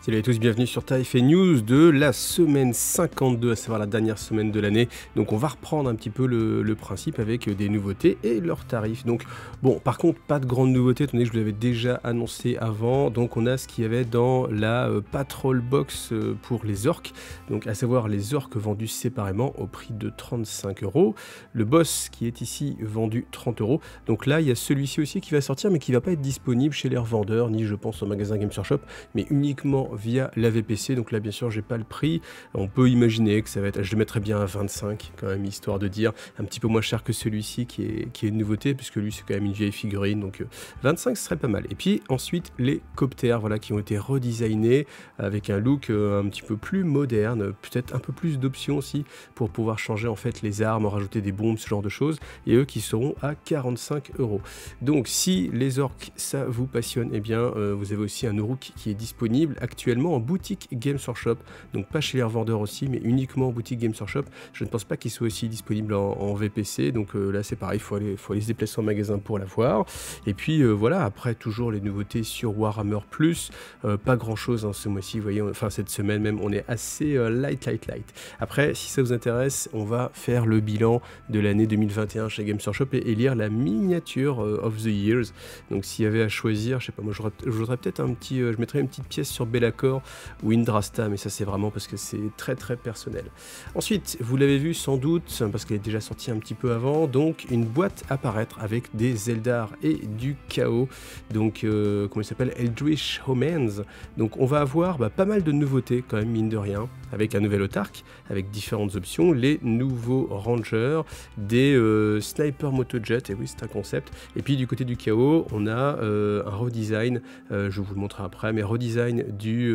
Salut à tous, bienvenue sur Taif News de la semaine 52, à savoir la dernière semaine de l'année. Donc on va reprendre un petit peu le principe avec des nouveautés et leurs tarifs. Donc bon, par contre, pas de grandes nouveautés, étant donné que je vous l'avais déjà annoncé avant. Donc on a ce qu'il y avait dans la Patrol Box pour les orques. Donc à savoir les orques vendus séparément au prix de 35 €. Le boss qui est ici vendu 30 €. Donc là, il y a celui-ci aussi qui va sortir, mais qui ne va pas être disponible chez les revendeurs, ni je pense au magasin Games Workshop, mais uniquement via la VPC. Donc là bien sûr j'ai pas le prix, on peut imaginer que ça va être, je le mettrais bien à 25 quand même, histoire de dire un petit peu moins cher que celui-ci qui est une nouveauté, puisque lui c'est quand même une vieille figurine, donc 25 ce serait pas mal. Et puis ensuite les coptères, voilà, qui ont été redesignés avec un look un petit peu plus moderne, peut-être un peu plus d'options aussi pour pouvoir changer en fait les armes, rajouter des bombes, ce genre de choses, et eux qui seront à 45 €. Donc si les orques ça vous passionne, et eh bien vous avez aussi un Uruk qui est disponible actuellement en boutique Games Workshop, donc pas chez les revendeurs aussi, mais uniquement en boutique Games Workshop. Je ne pense pas qu'il soit aussi disponible en VPC, donc là c'est pareil, il faut aller se déplacer en magasin pour l'avoir. Et puis voilà, après toujours les nouveautés sur Warhammer Plus, pas grand chose ce mois-ci, vous voyez, enfin cette semaine même, on est assez light. Après, si ça vous intéresse, on va faire le bilan de l'année 2021 chez Games Workshop et lire la miniature of the Years. Donc s'il y avait à choisir, je sais pas, moi je voudrais peut-être un petit, je mettrais une petite pièce sur Be'lakor ou Indrasta, mais ça c'est vraiment parce que c'est très personnel. Ensuite, vous l'avez vu sans doute, parce qu'elle est déjà sortie un petit peu avant, donc une boîte apparaître avec des Eldar et du chaos, donc comment il s'appelle, Eldritch Homens. Donc on va avoir pas mal de nouveautés quand même, mine de rien, avec un nouvel autarque, avec différentes options, les nouveaux rangers, des sniper motojet, et oui c'est un concept, et puis du côté du chaos, on a un redesign, je vous le montrerai après, mais redesign du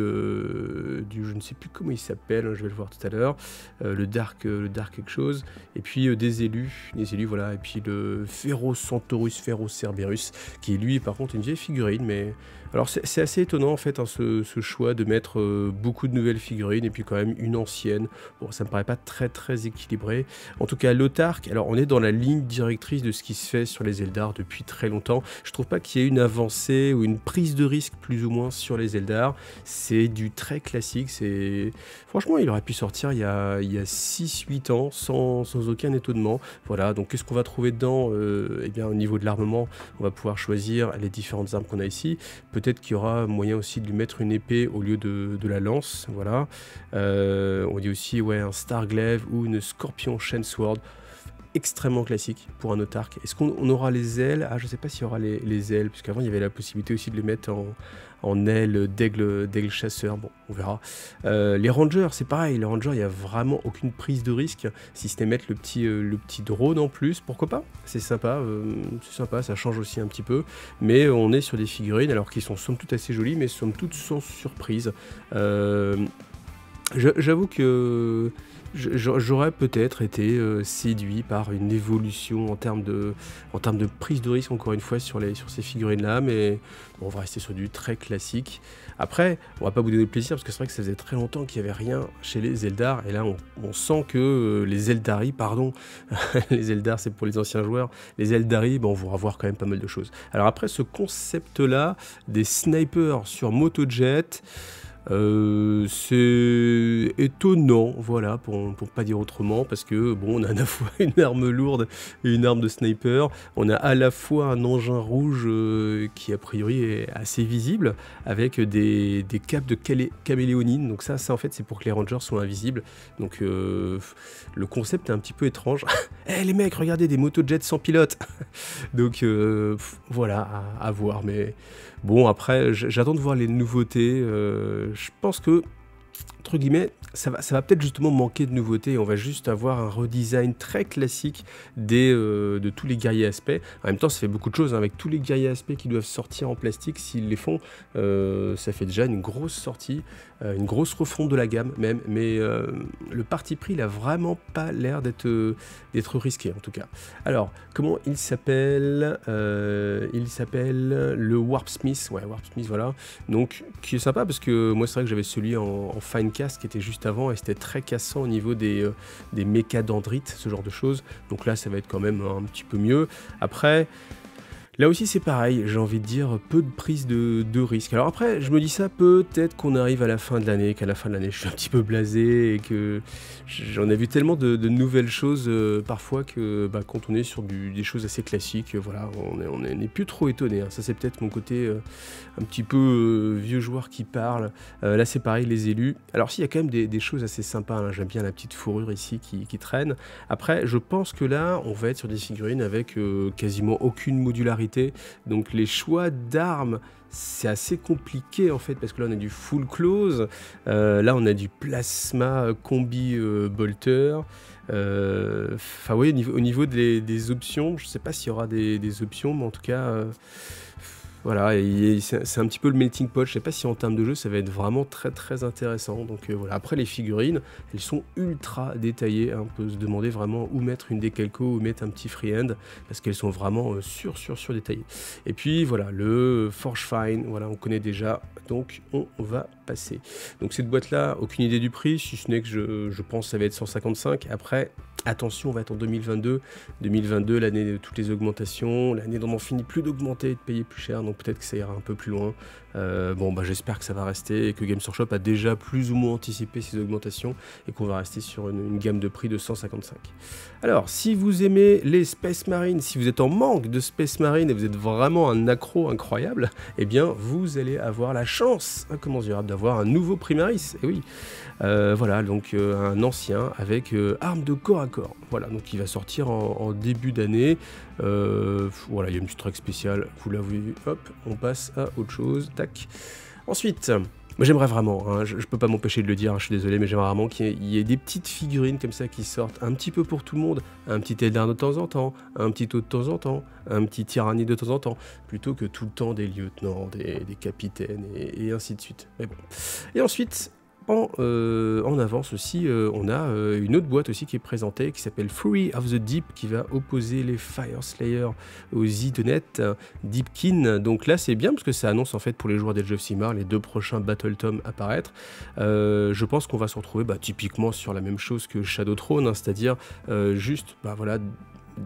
je ne sais plus comment il s'appelle, je vais le voir tout à l'heure, le dark quelque chose, et puis des élus, voilà, et puis le Ferro Cerberus, qui est lui par contre une vieille figurine, mais alors c'est assez étonnant en fait ce choix de mettre beaucoup de nouvelles figurines et puis quand même une ancienne. Bon, ça me paraît pas très équilibré. En tout cas l'autarque, alors on est dans la ligne directrice de ce qui se fait sur les Eldar depuis très longtemps. Je trouve pas qu'il y ait une avancée ou une prise de risque plus ou moins sur les Eldar. C'est du très classique, franchement il aurait pu sortir il y a 6-8 ans sans aucun étonnement. Voilà, donc qu'est-ce qu'on va trouver dedans? Eh bien au niveau de l'armement, on va pouvoir choisir les différentes armes qu'on a ici. Peut-être qu'il y aura moyen aussi de lui mettre une épée au lieu de la lance, voilà. On dit aussi ouais, un Starglaive ou une Scorpion Chainsword, extrêmement classique pour un autarque. Est-ce qu'on aura les ailes? Ah, je sais pas s'il y aura les ailes, puisqu'avant il y avait la possibilité aussi de les mettre en ailes d'aigle chasseur, bon, on verra. Les rangers, c'est pareil, les rangers, il n'y a vraiment aucune prise de risque, si ce n'est mettre le petit drone en plus, pourquoi pas? C'est sympa, ça change aussi un petit peu, mais on est sur des figurines, alors qui sont somme toute assez jolies, mais somme toute sans surprise. J'avoue que j'aurais peut-être été séduit par une évolution en termes de prise de risque, encore une fois, sur ces figurines-là, mais bon, on va rester sur du très classique. Après, on va pas vous donner le plaisir, parce que c'est vrai que ça faisait très longtemps qu'il n'y avait rien chez les Eldar, et là, on sent que les Eldari, pardon, les Eldar, c'est pour les anciens joueurs, les Eldari, on va voir quand même pas mal de choses. Alors après, ce concept-là, des snipers sur motojet, c'est étonnant, voilà, pour pas dire autrement, parce que bon, on a à la fois une arme lourde et une arme de sniper, on a à la fois un engin rouge qui a priori est assez visible, avec des capes de caméléonine, donc ça en fait c'est pour que les rangers soient invisibles, donc le concept est un petit peu étrange. Eh les mecs, regardez, des motojets sans pilote. Donc voilà, à voir, mais bon, après j'attends de voir les nouveautés. Je pense que, entre guillemets, ça va peut-être justement manquer de nouveautés, on va juste avoir un redesign très classique de tous les guerriers aspects. En même temps, ça fait beaucoup de choses, hein, avec tous les guerriers aspects qui doivent sortir en plastique, s'ils les font, ça fait déjà une grosse sortie, une grosse refonte de la gamme même, mais le parti pris, il a vraiment pas l'air d'être risqué en tout cas. Alors, comment il s'appelle? Il s'appelle le Warpsmith, ouais, Warpsmith, voilà, donc qui est sympa parce que moi c'est vrai que j'avais celui en Finecast qui était juste avant et c'était très cassant au niveau des mécas dendrites, ce genre de choses, donc là ça va être quand même un petit peu mieux. Après, Là aussi c'est pareil, j'ai envie de dire peu de prise de risque. Alors après, je me dis ça, peut-être qu'on arrive à la fin de l'année, qu'à la fin de l'année je suis un petit peu blasé et que j'en ai vu tellement de nouvelles choses parfois que quand on est sur des choses assez classiques, voilà, on n'est plus trop étonné. Ça c'est peut-être mon côté un petit peu vieux joueur qui parle. Là c'est pareil, les élus. Alors s'il y a quand même des choses assez sympas, hein, j'aime bien la petite fourrure ici qui traîne. Après, je pense que là, on va être sur des figurines avec quasiment aucune modularité. Donc les choix d'armes, c'est assez compliqué en fait, parce que là on a du full close, là on a du plasma combi bolter. Enfin oui, au niveau des options, je sais pas s'il y aura des options, mais en tout cas voilà, c'est un petit peu le melting pot. Je sais pas si en termes de jeu ça va être vraiment très très intéressant. Donc voilà. Après les figurines, elles sont ultra détaillées, hein. On peut se demander vraiment où mettre une décalco, où mettre un petit freehand, parce qu'elles sont vraiment sur détaillées. Et puis voilà, le Forge Fine, voilà, on connaît déjà, donc on va passer. Donc cette boîte là, aucune idée du prix, si ce n'est que je pense que ça va être 155. Après, attention, on va être en 2022. 2022, l'année de toutes les augmentations, l'année dont on finit plus d'augmenter et de payer plus cher, donc peut-être que ça ira un peu plus loin. J'espère que ça va rester et que Games Workshop a déjà plus ou moins anticipé ces augmentations et qu'on va rester sur une gamme de prix de 155. Alors, si vous aimez les Space Marines, si vous êtes en manque de Space Marine et vous êtes vraiment un accro incroyable, eh bien, vous allez avoir la chance incommensurable d'avoir un nouveau Primaris. Et oui, voilà, donc un ancien avec arme de corps à corps. Voilà, donc il va sortir en début d'année. Voilà, il y a une petite règle spéciale, vous l'avez vu, hop, on passe à autre chose, tac. Ensuite, moi j'aimerais vraiment, hein, je peux pas m'empêcher de le dire, hein, je suis désolé, mais j'aimerais vraiment qu'il y ait des petites figurines comme ça qui sortent un petit peu pour tout le monde, un petit Eldar de temps en temps, un petit Tau de temps en temps, un petit Tyrannie de temps en temps, plutôt que tout le temps des lieutenants, des capitaines et ainsi de suite. Mais bon. Et ensuite, en avance aussi, on a une autre boîte aussi qui est présentée qui s'appelle Fury of the Deep, qui va opposer les Fire Slayer aux Zidonet Deepkin. Donc là c'est bien parce que ça annonce en fait pour les joueurs d'Age of Sigmar les 2 prochains Battle Tom apparaître. Je pense qu'on va se retrouver typiquement sur la même chose que Shadow Throne, hein, c'est-à-dire juste voilà,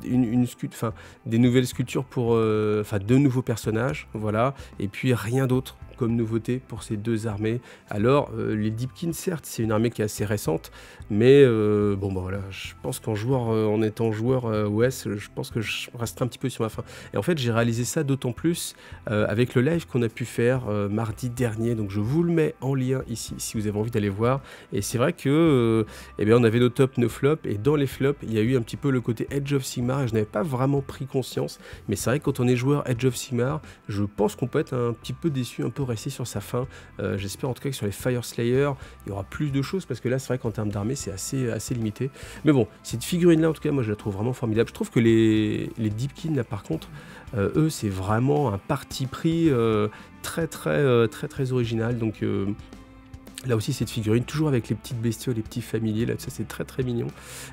des nouvelles sculptures pour 2 nouveaux personnages, voilà, et puis rien d'autre comme nouveauté pour ces 2 armées. Alors les Deepkin, certes c'est une armée qui est assez récente, mais voilà, je pense en étant joueur OS, je pense que je resterai un petit peu sur ma fin. Et en fait j'ai réalisé ça d'autant plus avec le live qu'on a pu faire mardi dernier, donc je vous le mets en lien ici si vous avez envie d'aller voir. Et c'est vrai que on avait nos tops, nos flops, et dans les flops il y a eu un petit peu le côté Age of Sigmar et je n'avais pas vraiment pris conscience, mais c'est vrai que quand on est joueur Age of Sigmar, je pense qu'on peut être un petit peu déçu, un peu rester sur sa fin. J'espère en tout cas que sur les Fire Slayer il y aura plus de choses, parce que là c'est vrai qu'en termes d'armée c'est assez limité. Mais bon, cette figurine là en tout cas moi je la trouve vraiment formidable. Je trouve que les Deepkin là par contre, eux c'est vraiment un parti pris très original. Donc là aussi cette figurine, toujours avec les petites bestioles, les petits familiers, là ça c'est très mignon.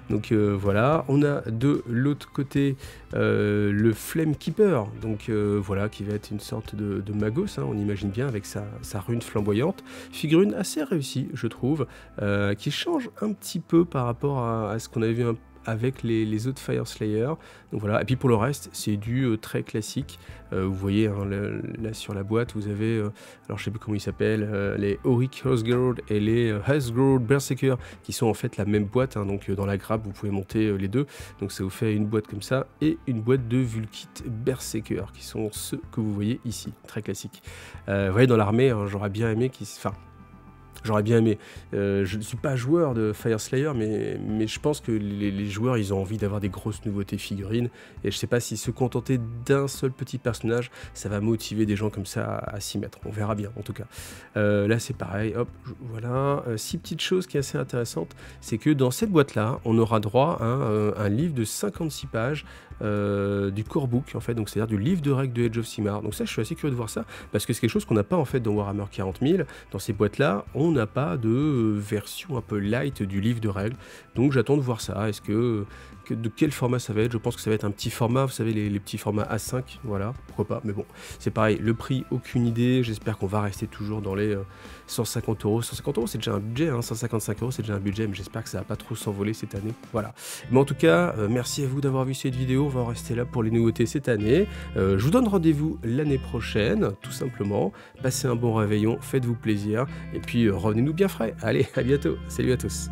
Donc voilà, on a de l'autre côté le Flame Keeper, donc voilà, qui va être une sorte de magos, hein, on imagine bien, avec sa rune flamboyante. Figurine assez réussie, je trouve, qui change un petit peu par rapport à ce qu'on avait vu avec les autres Fire Slayer. Donc voilà, et puis pour le reste c'est du très classique. Vous voyez hein, là sur la boîte vous avez alors je sais plus comment ils s'appellent, les Auric Husgird et les Husgird Berserker, qui sont en fait la même boîte, hein, donc dans la grappe vous pouvez monter les deux, donc ça vous fait une boîte comme ça et une boîte de Vulkit Berserker, qui sont ceux que vous voyez ici, très classiques. Vous voyez dans l'armée, hein, j'aurais bien aimé j'aurais bien aimé. Je ne suis pas joueur de Fire Slayer, mais je pense que les joueurs, ils ont envie d'avoir des grosses nouveautés figurines. Et je ne sais pas si se contenter d'un seul petit personnage, ça va motiver des gens comme ça à s'y mettre. On verra bien, en tout cas. Là, c'est pareil. Hop, voilà. 6 petites choses qui est assez intéressante, c'est que dans cette boîte-là, on aura droit à un livre de 56 pages du core book, en fait. Donc, c'est-à-dire du livre de règles de Age of Sigmar. Donc ça, je suis assez curieux de voir ça, parce que c'est quelque chose qu'on n'a pas, en fait, dans Warhammer 40 000. Dans ces boîtes-là, on n'a pas de version un peu light du livre de règles, donc j'attends de voir ça. Est-ce que de quel format ça va être. Je pense que ça va être un petit format, vous savez, les petits formats A5, voilà, pourquoi pas. Mais bon, c'est pareil, le prix, aucune idée. J'espère qu'on va rester toujours dans les 150 euros. 150 euros, c'est déjà un budget, hein. 155 euros, c'est déjà un budget, mais j'espère que ça va pas trop s'envoler cette année. Voilà. Mais en tout cas, merci à vous d'avoir vu cette vidéo. On va en rester là pour les nouveautés cette année. Je vous donne rendez-vous l'année prochaine, tout simplement. Passez un bon réveillon, faites-vous plaisir, et puis revenez-nous bien frais. Allez, à bientôt. Salut à tous.